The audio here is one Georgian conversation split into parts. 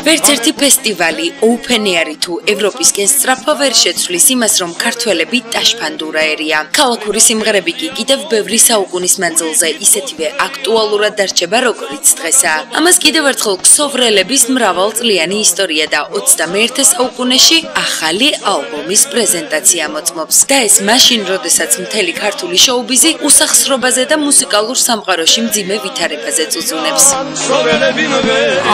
ვერცერთი ფესტივალი open-air თუ ევროპისკენ სწრაფვა ვერ შეცვლის იმას, რომ ქართველები ტაშფანდურაერია. ქალაქური სიმღერები კი კიდევ ბევრი საუკუნის მანძილზე ისეთივე აქტუალურად დარჩება, როგორიც დღესაა. ამას კიდევ ერთხელ ქსოვრელების მრავალწლიანი ისტორია და 21 საუკუნეში ახალი ალბომის პრეზენტაცია მოწმობს. და ეს მაშინ, როდესაც მთელი ქართული შოუ-ბიზი უსახსრობაზე და მუსიკალურ სამყაროში მძიმე ვითარებაზე წუწუნებს.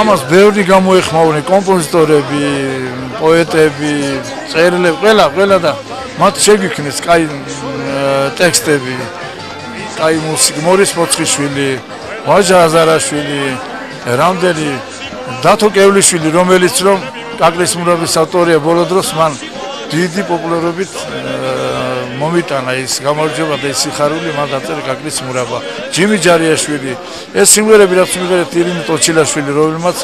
ამას ბევრი გამოეხმაურე კომპოზიტორები, პოეტები, წერილები, ყველა და მათ შეგიქმნეს კაი ტექსტები, კაი მუსიკა, მორის მოცხიშვილი, ვაჟა აზარაშვილი, რამდენი დათო კევლიშვილი, რომელიც რომ კაკლის მურაბის ავტორია ბოლო დროს, მან დიდი პოპულარობით მომიტანა ის გამარჯვება და ის სიხარული, მან დაწერა კაკლის მურაბა. ჯიმი ჯარიაშვილი, ეს სიმღერები რაც მივიღეთ ირინე ტოჩილაშვილი, რომელმაც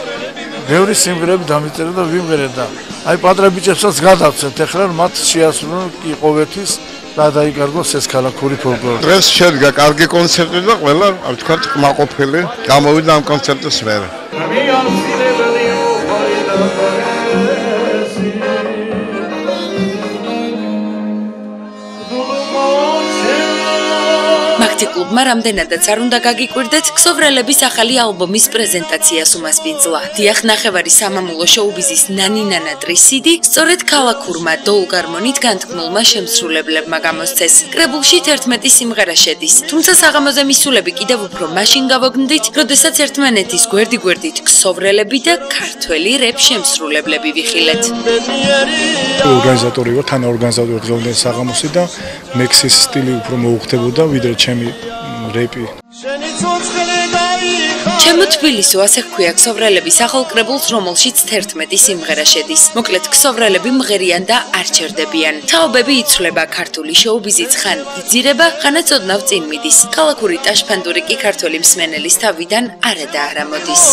ბევრი სიმღერები დამიწერა და ვიმღერეთ და აი პატრა ბიჭებსაც გადავცეთ, ეხლა მათ შეასრულონ კი ყოველთვის და დაიკარგოს ეს ქალაქური ფოლკლორი. დღეს შედგა კარგი კონცერტი და ყველა, ვთქვათ, კმაყოფილი გამოვიდა ამ კონცერტის მერე. კლუბმა რამდენადაც არ უნდა გაგიკვირდეთ, ქსოვრელების ახალი ალბომის პრეზენტაციას უმასპინძლა. დიახ, ნახევარი სამამულო შოუ-ბიზის ნანინანა ტრისიდი სწორედ ქალაქურმა დოლ-გარმონით განთქმულმა შემსრულებლებმა გამოსცეს. კრებულში 11 სიმღერა შედის, თუმცა საღამოზე მისულები კიდევ უფრო მაშინ გავოგნდით, როდესაც ერთმანეთის გვერდით ქსოვრელები და ქართველი რეპ შემსრულებლები ვიხილეთ. ორგანიზატორი ვარ, თანაორგანიზატორი გზავნილ საღამოსი და მექსის სტილი უფრო მოუხდებოდა ვიდრე ჩემი რეპი. ჩემო თბილისო, ასე ჰქვია ქსოვრელების ახალ კრებულს, რომელშიც 11 სიმღერა შედის. მოკლედ, ქსოვრელები მღერიან და არ ჩერდებიან. თაობები იცვლება, ქართული შოუ-ბიზიც ხან იძირება, ხანაც ოდნავ წინ მიდის. ქალაქური ტაშფანდური კი ქართველი მსმენელის თავიდან არა და არა მოდის.